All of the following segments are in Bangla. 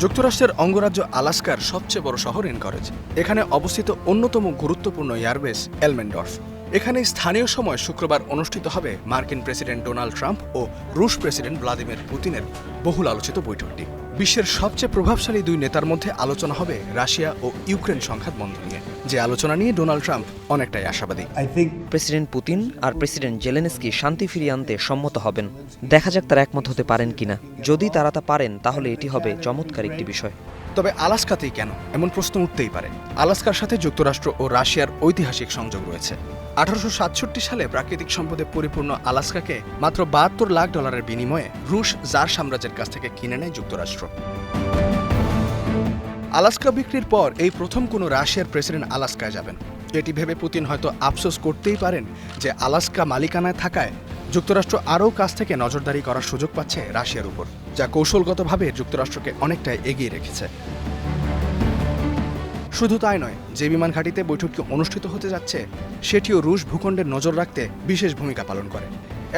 যুক্তরাষ্ট্রের অঙ্গরাজ্য আলাস্কার সবচেয়ে বড় শহর এনকরেজ। এখানে অবস্থিত অন্যতম গুরুত্বপূর্ণ এয়ারবেস এলমেন্ডর্ফ। এখানে স্থানীয় সময় শুক্রবার অনুষ্ঠিত হবে মার্কিন প্রেসিডেন্ট ডোনাল্ড ট্রাম্প ও রুশ প্রেসিডেন্ট ভ্লাদিমির পুতিনের বহুল আলোচিত বৈঠকটি। বিশ্বের সবচেয়ে প্রভাবশালী দুই নেতার মধ্যে আলোচনা হবে রাশিয়া ও ইউক্রেন সংঘাত বন্ধ নিয়ে, যে আলোচনা নিয়ে ডোনাল্ড ট্রাম্প অনেকটাই আশাবাদী। প্রেসিডেন্ট পুতিন আর প্রেসিডেন্ট জেলেনস্কি শান্তি ফিরিয়ে আনতে সম্মত হবেন। দেখা যাক তারা একমত হতে পারেন কিনা। যদি তারা তা পারেন তাহলে এটি হবে চমৎকার একটি বিষয়। তবে আলাস্কাতেই কেন এমন প্রশ্ন উঠতেই পারে। আলাস্কার সাথে যুক্তরাষ্ট্র ও রাশিয়ার ঐতিহাসিক সংযোগ রয়েছে। 1867 সালে প্রাকৃতিক সম্পদে পরিপূর্ণ আলাস্কাকে মাত্র $72 লাখ বিনিময়ে রুশ জার সাম্রাজ্যের কাছ থেকে কিনে নেয় যুক্তরাষ্ট্র। আলাস্কা বিক্রির পর এই প্রথম কোনো রাশিয়ার প্রেসিডেন্ট আলাস্কায় যাবেন। এটি ভেবে পুতিন হয়তো আফসোস করতেই পারেন যে আলাস্কা মালিকানায় থাকায় যুক্তরাষ্ট্র আরও কাছ থেকে নজরদারি করার সুযোগ পাচ্ছে রাশিয়ার উপর, যা কৌশলগতভাবে যুক্তরাষ্ট্রকে অনেকটাই এগিয়ে রেখেছে। শুধু তাই নয়, যে বিমান ঘাঁটিতে বৈঠকটি অনুষ্ঠিত হতে যাচ্ছে সেটিও রুশ ভূখণ্ডের নজর রাখতে বিশেষ ভূমিকা পালন করে।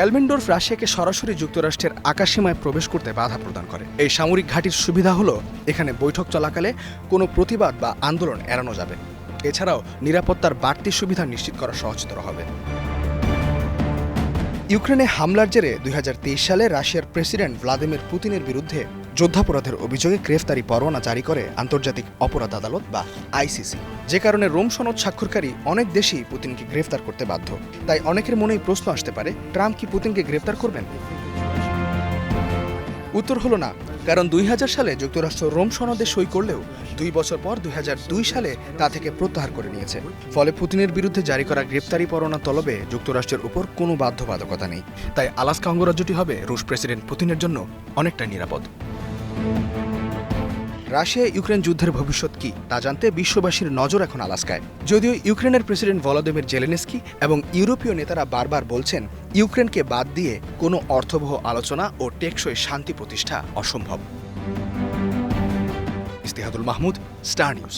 এলমেন্ডর্ফ রাশিয়াকে সরাসরি যুক্তরাষ্ট্রের আকাশসীমায় প্রবেশ করতে বাধা প্রদান করে। এই সামরিক ঘাঁটির সুবিধা হলো এখানে বৈঠক চলাকালে কোনো প্রতিবাদ বা আন্দোলন এড়ানো যাবে। এছাড়াও নিরাপত্তার বাড়তি সুবিধা নিশ্চিত করা সহজতর হবে। ইউক্রেনে হামলার জেরে 2023 সালে রাশিয়ার প্রেসিডেন্ট ভ্লাদিমির পুতিনের বিরুদ্ধে যুদ্ধাপরাধের অভিযোগে গ্রেফতারি পরোয়ানা জারি করে আন্তর্জাতিক অপরাধ আদালত বা আইসিসি, যে কারণে রোম সনদ স্বাক্ষরকারী অনেক দেশই পুতিনকে গ্রেফতার করতে বাধ্য। তাই অনেকের মনেই প্রশ্ন আসতে পারে, ট্রাম্প কি পুতিনকে গ্রেফতার করবেন? উত্তর হলো না, কারণ 2000 সালে যুক্তরাষ্ট্র রোম সনদে সই করলেও 2 বছর পর 2002 সালে তা থেকে প্রত্যাহার করে নিয়েছে। ফলে পুতিনের বিরুদ্ধে জারি করা গ্রেপ্তারি পরোয়ানা তলবে যুক্তরাষ্ট্রের উপর কোনো বাধ্যবাধকতা নেই। তাই আলাস্কা অঙ্গরাজ্যটি হবে রুশ প্রেসিডেন্ট পুতিনের জন্য অনেকটাই নিরাপদ। রাশিয়া ইউক্রেন যুদ্ধের ভবিষ্যৎ কি তা জানতে বিশ্ববাসীর নজর এখন আলাস্কায়। যদিও ইউক্রেনের প্রেসিডেন্ট ভলোদিমির জেলেনস্কি এবং ইউরোপীয় নেতারা বারবার বলছেন ইউক্রেনকে বাদ দিয়ে কোনো অর্থবহ আলোচনা ও টেকসই শান্তি প্রতিষ্ঠা অসম্ভব। ইস্তিহাদুল মাহমুদ, স্টার নিউজ।